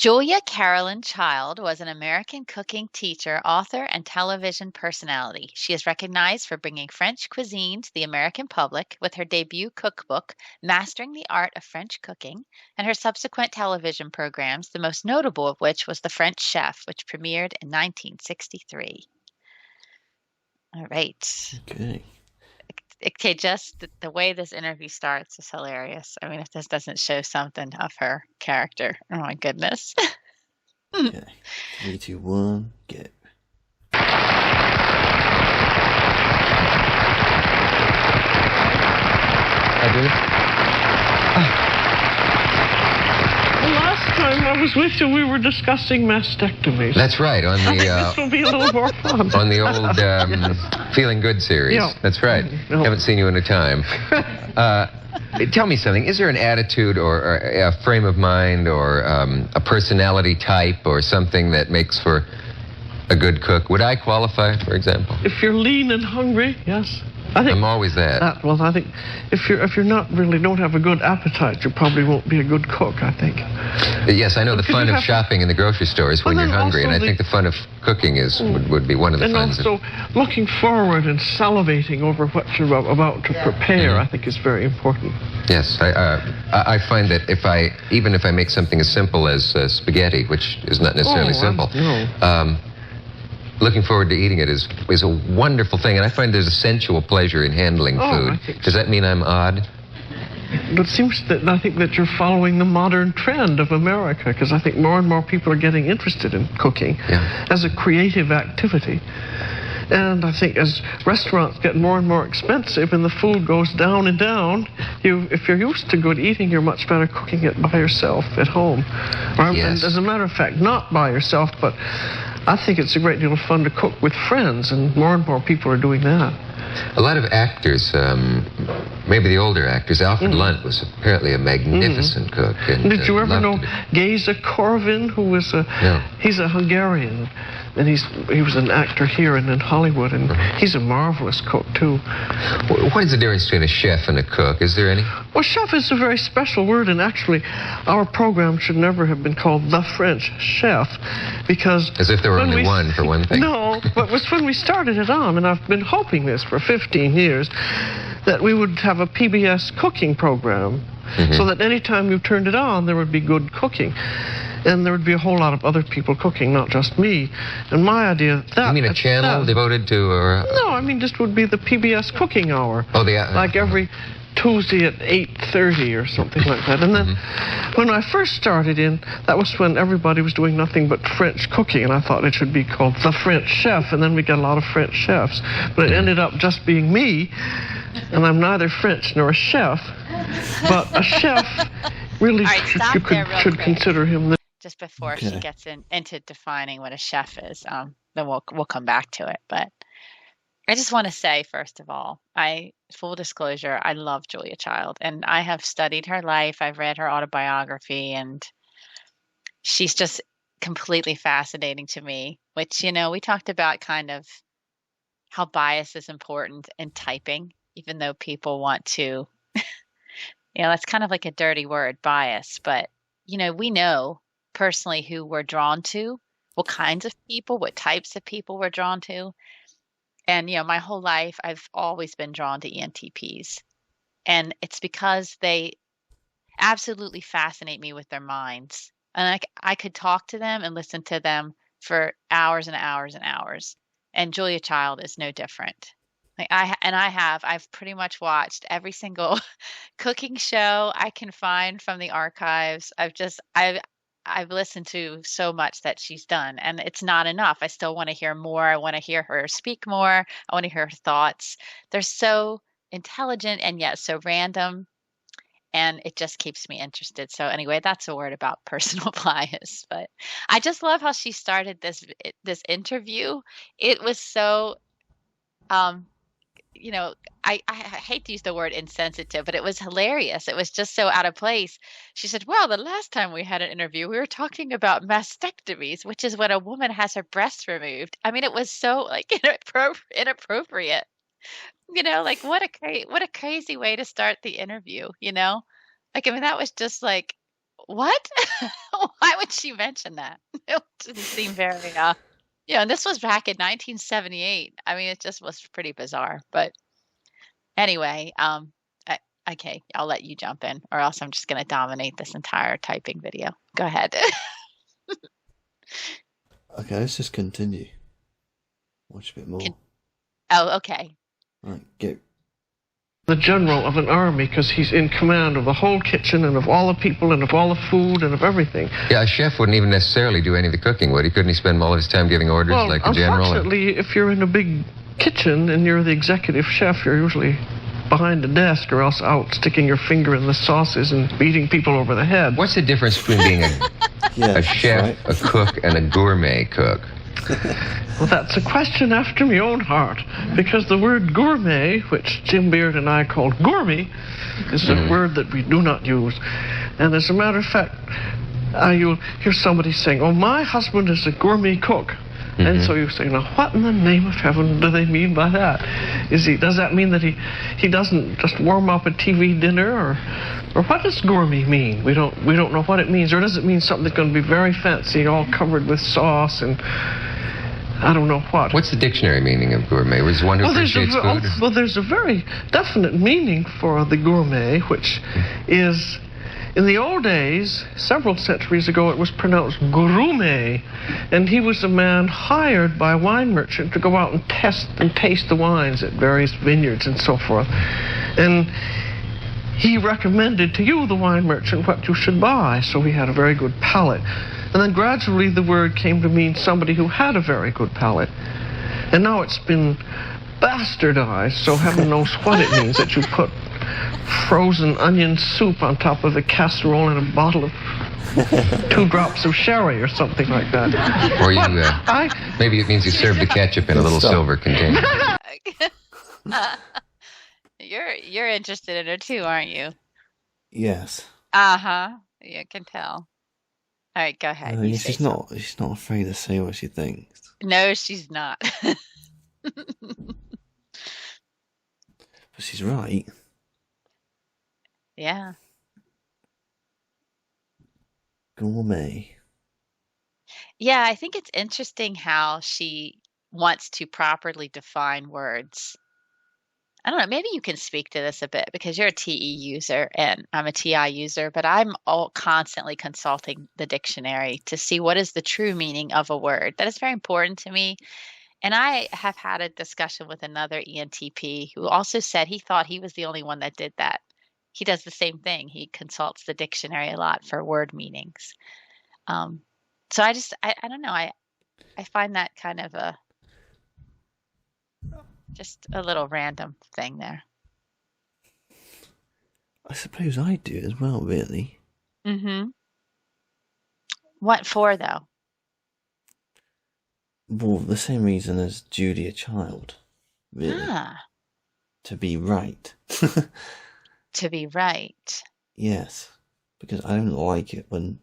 Julia Carolyn Child was an American cooking teacher, author, and television personality. She is recognized for bringing French cuisine to the American public with her debut cookbook, Mastering the Art of French Cooking, and her subsequent television programs, the most notable of which was The French Chef, which premiered in 1963. All right. Okay, just the way this interview starts is hilarious. I mean, if this doesn't show something of her character, oh my goodness. Okay. 3, 2, 1, go. I do. The last time I was with you, we were discussing mastectomies. That's right, on I think this will be a little more fun. on the old Feeling Good series. Yeah. That's right. Haven't seen you in a time. Tell me something. Is there an attitude or a frame of mind or a personality type or something that makes for a good cook? Would I qualify, for example? If you're lean and hungry, yes. I think I'm always that. Well, I think if you're not really don't have a good appetite, you probably won't be a good cook, I think. Yes, I know the fun of shopping in the grocery store is when you're hungry, and I think the fun of cooking would be one of the funs. And also, looking forward and salivating over what you're about to prepare, I think is very important. Yes, I find that even if I make something as simple as spaghetti, which is not necessarily simple, looking forward to eating it is a wonderful thing, and I find there's a sensual pleasure in handling food. Does that mean I'm odd? It seems that I think that you're following the modern trend of America, because I think more and more people are getting interested in cooking as a creative activity. And I think as restaurants get more and more expensive and the food goes down and down, if you're used to good eating, you're much better cooking it by yourself at home. And as a matter of fact, not by yourself, but I think it's a great deal of fun to cook with friends, and more people are doing that. A lot of actors, maybe the older actors, Alfred Lunt was apparently a magnificent cook. And, did you ever know Geza Korvin, who was he's a Hungarian, and he was an actor here and in Hollywood, and he's a marvelous cook too. What is the difference between a chef and a cook? Is there any? Well, chef is a very special word, and actually our program should never have been called The French Chef, because as if there were only one, for one thing. No, but it was when we started it on, and I've been hoping this for 15 years, that we would have a PBS cooking program, so that any time you turned it on, there would be good cooking. And there would be a whole lot of other people cooking, not just me. And my idea that... You mean a channel devoted to... No, I mean just would be the PBS cooking hour. Oh, like every Tuesday at 8:30 or something like that. And then when I first started that was when everybody was doing nothing but French cooking, and I thought it should be called The French Chef, and then we got a lot of French chefs. But it ended up just being me, and I'm neither French nor a chef, but a chef really should consider him just before she gets into defining what a chef is. Then we'll come back to it. But I just want to say, first of all, full disclosure, I love Julia Child, and I have studied her life. I've read her autobiography, and she's just completely fascinating to me, which, we talked about kind of how bias is important in typing, even though people want to, that's kind of like a dirty word, bias. But, we know personally who we're drawn to, what kinds of people, what types of people we're drawn to. And, my whole life, I've always been drawn to ENTPs. And it's because they absolutely fascinate me with their minds. And I could talk to them and listen to them for hours and hours and hours. And Julia Child is no different. I've pretty much watched every single cooking show I can find from the archives. I've listened to so much that she's done, and it's not enough. I still want to hear more. I want to hear her speak more. I want to hear her thoughts. They're so intelligent and yet so random, and it just keeps me interested. So anyway, that's a word about personal bias. But I just love how she started this interview. It was so I hate to use the word insensitive, but it was hilarious. It was just so out of place. She said, well, the last time we had an interview, we were talking about mastectomies, which is when a woman has her breasts removed. I mean, it was so inappropriate. What a crazy way to start the interview, that was just like, what? Why when she mentioned that. It didn't seem very, and this was back in 1978. I mean, it just was pretty bizarre. But anyway, okay, I'll let you jump in, or else I'm just going to dominate this entire typing video. Go ahead. Okay, let's just continue. Watch a bit more. Oh, okay. Right, go. The general of an army, because he's in command of the whole kitchen and of all the people and of all the food and of everything. Yeah, a chef wouldn't even necessarily do any of the cooking, would he? Couldn't he spend all of his time giving orders like a general? Unfortunately, if you're in a big kitchen and you're the executive chef, you're usually behind a desk or else out sticking your finger in the sauces and beating people over the head. What's the difference between being a chef, right? A cook, and a gourmet cook? Well, that's a question after my own heart, because the word gourmet, which Jim Beard and I called gourmet, is a word that we do not use. And as a matter of fact, you'll hear somebody saying, "Oh, my husband is a gourmet cook." And so you say, now what in the name of heaven do they mean by that? Does that mean that he doesn't just warm up a TV dinner, or what does gourmet mean? We don't know what it means. Or does it mean something that's going to be very fancy, all covered with sauce and I don't know what? What's the dictionary meaning of gourmet? Was one who appreciates food? Well, there's a very definite meaning for the gourmet, which is, in the old days, several centuries ago, it was pronounced gourmet, and he was a man hired by a wine merchant to go out and test and taste the wines at various vineyards and so forth. And he recommended to you, the wine merchant, what you should buy, so he had a very good palate. And then gradually the word came to mean somebody who had a very good palate. And now it's been bastardized, so heaven knows what it means, that you put frozen onion soup on top of a casserole and a bottle of 2 drops of sherry or something like that. Or maybe it means you serve the ketchup in a little silver container. You're interested in her too, aren't you? Yes. Uh-huh. Yeah, I can tell. All right, go ahead. She's not afraid to say what she thinks. No, she's not. But she's right. Yeah. Gourmet. Yeah, I think it's interesting how she wants to properly define words. I don't know, maybe you can speak to this a bit because you're a TE user and I'm a TI user, but I'm constantly consulting the dictionary to see what is the true meaning of a word. That is very important to me. And I have had a discussion with another ENTP who also said he thought he was the only one that did that. He does the same thing. He consults the dictionary a lot for word meanings. So I don't know. I find that kind of just a little random thing there. I suppose I do as well, really. Mm-hmm. What for, though? Well, the same reason as Julia Child, really. To be right. To be right. Yes, because I don't like it when,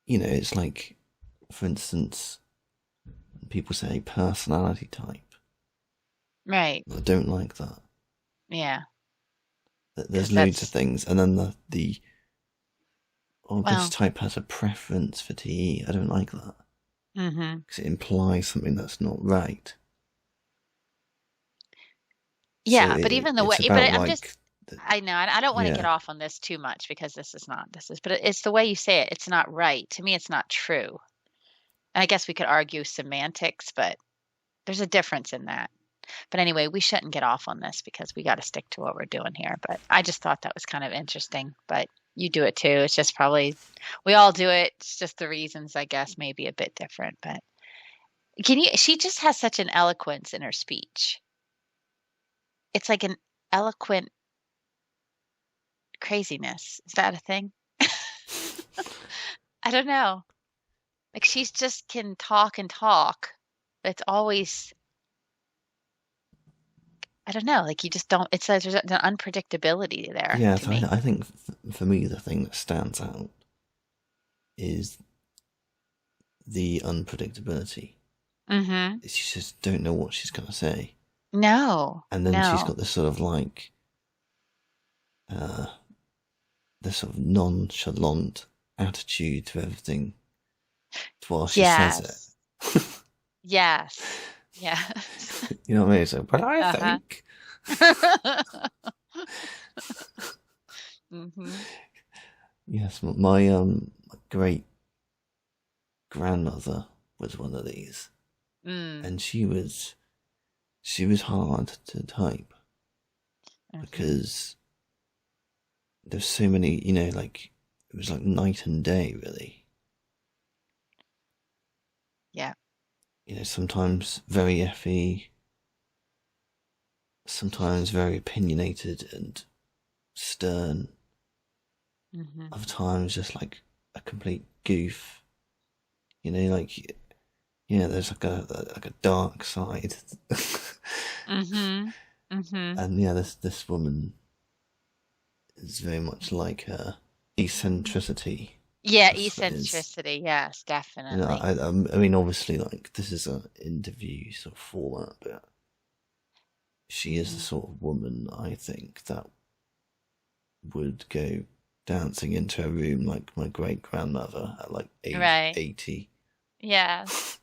it's like, for instance, people say personality type. Right. I don't like that. Yeah. There's loads of things, and then this type has a preference for TE. I don't like that. Mm-hmm. Because it implies something that's not right. Yeah, so but even the way, but I'm just, I know, I don't want to get off on this too much because but it's the way you say it. It's not right. To me, it's not true. And I guess we could argue semantics, but there's a difference in that. But anyway, we shouldn't get off on this because we got to stick to what we're doing here. But I just thought that was kind of interesting. But you do it too. It's just probably, we all do it. It's just the reasons, I guess, may be a bit different. But she just has such an eloquence in her speech. It's like an eloquent craziness. Is that a thing? I don't know. Like she's just can talk and talk. But it's always, I don't know. Like you just don't. It's there's an unpredictability there. Yeah, so I think for me the thing that stands out is the unpredictability. Mm-hmm. You just don't know what she's going to say. No. And then she's got this sort of like the sort of nonchalant attitude to everything while she says it. Yes. Yes. You know what I mean? So, but I think. Yes, my great grandmother was one of these, and she was hard to type because there's so many, like it was like night and day, really. Yeah. Sometimes very effy, sometimes very opinionated and stern. Other times just like a complete goof. There's like a dark side. And this woman is very much like her eccentricity. Yeah, eccentricity. Yes, definitely. I mean, obviously, like this is an interview sort of format, but she is the sort of woman I think that would go dancing into a room like my great grandmother at like age 80. Yes.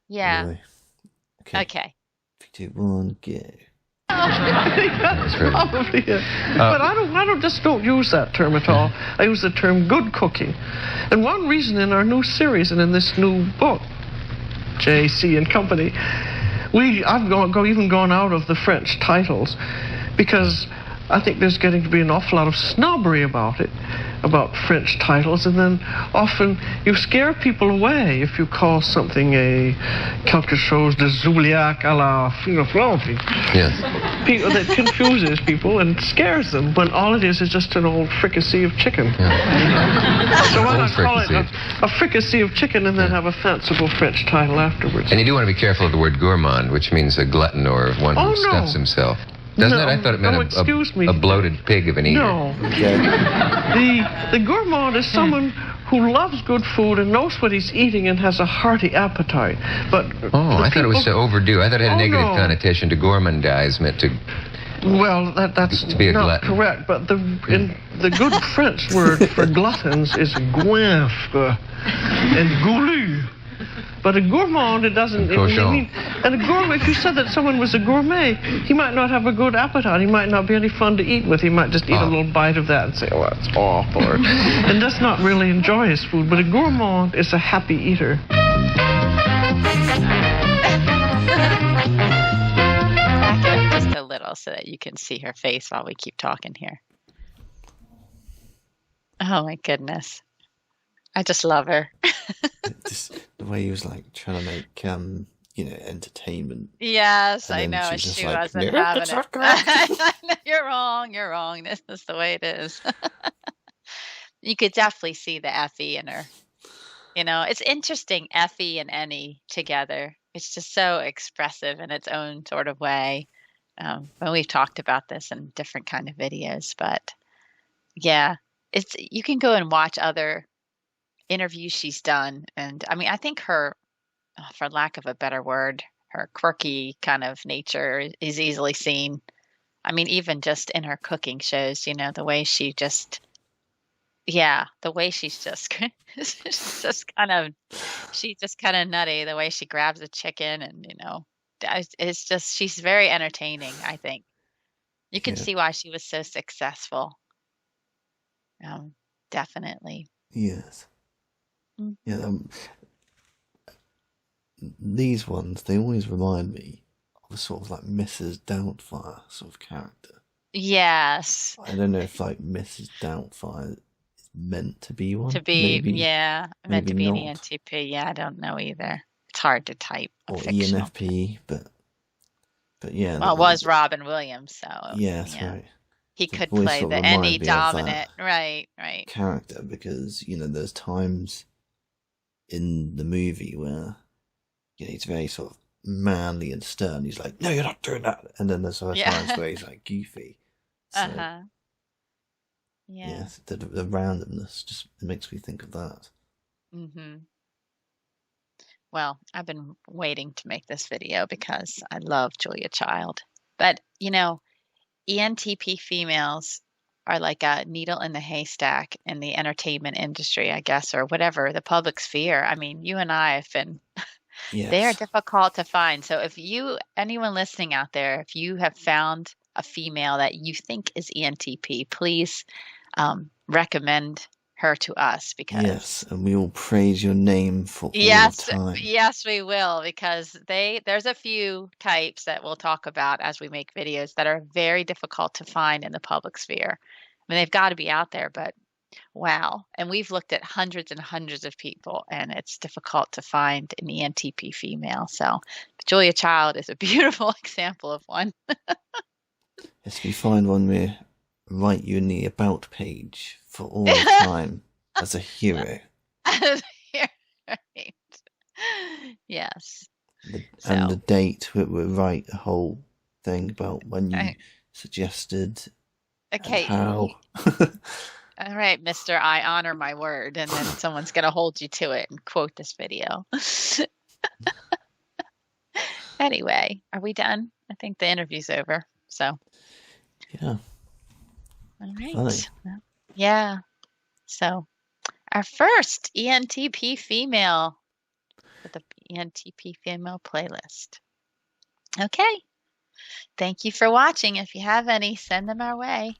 Yeah. Anyway, okay. 3, 2, 1, go. That's probably it. But I don't use that term at all. I use the term good cooking. And one reason in our new series and in this new book, J.C. and Company, I've even gone out of the French titles because I think there's getting to be an awful lot of snobbery about it, about French titles, and then often you scare people away if you call something a quelque chose de Zuliac à la Finoflante. Yes. That confuses people and scares them when all it is just an old fricassee of chicken. Yeah. So why not call it a fricassee of chicken and then have a fanciful French title afterwards? And you do want to be careful of the word gourmand, which means a glutton or one who stuffs himself. Doesn't it? I thought it meant a bloated pig of an eater. No. The gourmand is someone who loves good food and knows what he's eating and has a hearty appetite. But I thought it was to overdo. I thought it had a negative connotation to gourmandize, meant to. Well, that's to be a not glutton. Correct, but the good French word for gluttons is goinfre and goulu. But a gourmand, it doesn't. And a gourmet, if you said that someone was a gourmet, he might not have a good appetite. He might not be any fun to eat with. He might just eat a little bite of that and say, "Oh, that's awful," and does not really enjoy his food. But a gourmand is a happy eater. Back it up just a little so that you can see her face while we keep talking here. Oh my goodness. I just love her. Just the way he was like trying to make entertainment. Yes, I know. She wasn't having it. I know, you're wrong. This is the way it is. You could definitely see the Effie in her. It's interesting, Effie and Annie together. It's just so expressive in its own sort of way. And we've talked about this in different kind of videos, but yeah, you can go and watch other interviews she's done, and I mean, I think her, for lack of a better word, her quirky kind of nature is easily seen. I mean, even just in her cooking shows, the way she just, the way she's just, she's just kind of nutty. The way she grabs a chicken, and it's just, she's very entertaining. I think you can see why she was so successful. Definitely. Yes. Yeah, these ones, they always remind me of a sort of like Mrs. Doubtfire sort of character. Yes. I don't know if like Mrs. Doubtfire is meant to be one. To be, meant to be an not. ENTP. Yeah, I don't know either. It's hard to type. Or ENFP, but yeah. Well, it was Robin Williams, so. Yeah, that's right. He could play the any dominant, right. character, because there's times in the movie where he's very sort of manly and stern. He's like, "No, you're not doing that," and then there's other times where he's like goofy. So, Yeah. The randomness just makes me think of that. Well, I've been waiting to make this video because I love Julia Child, but ENTP females are like a needle in the haystack in the entertainment industry, I guess, or whatever, the public sphere. I mean, you and I have been, they are Yes. difficult to find. So if anyone listening out there, if you have found a female that you think is ENTP, please recommend her to us Yes, because and we will praise your name for all yes, time. yes, we will because there's a few types that we'll talk about as we make videos that are very difficult to find in the public sphere. I mean, they've got to be out there, but wow. And we've looked at hundreds and hundreds of people, and it's difficult to find an ENTP female. So Julia Child is a beautiful example of one. Yes, we find one, we write you in the about page for all time as a hero. Right. Yes. And the So, date, we write a whole thing about when you suggested okay. how. All right, Mister, I honor my word, and then someone's going to hold you to it and quote this video. Anyway, are we done? I think the interview's over. So, Yeah. all right. Funny. Well, yeah. So, our first ENTP female with the ENTP female playlist. Okay. Thank you for watching. If you have any, send them our way.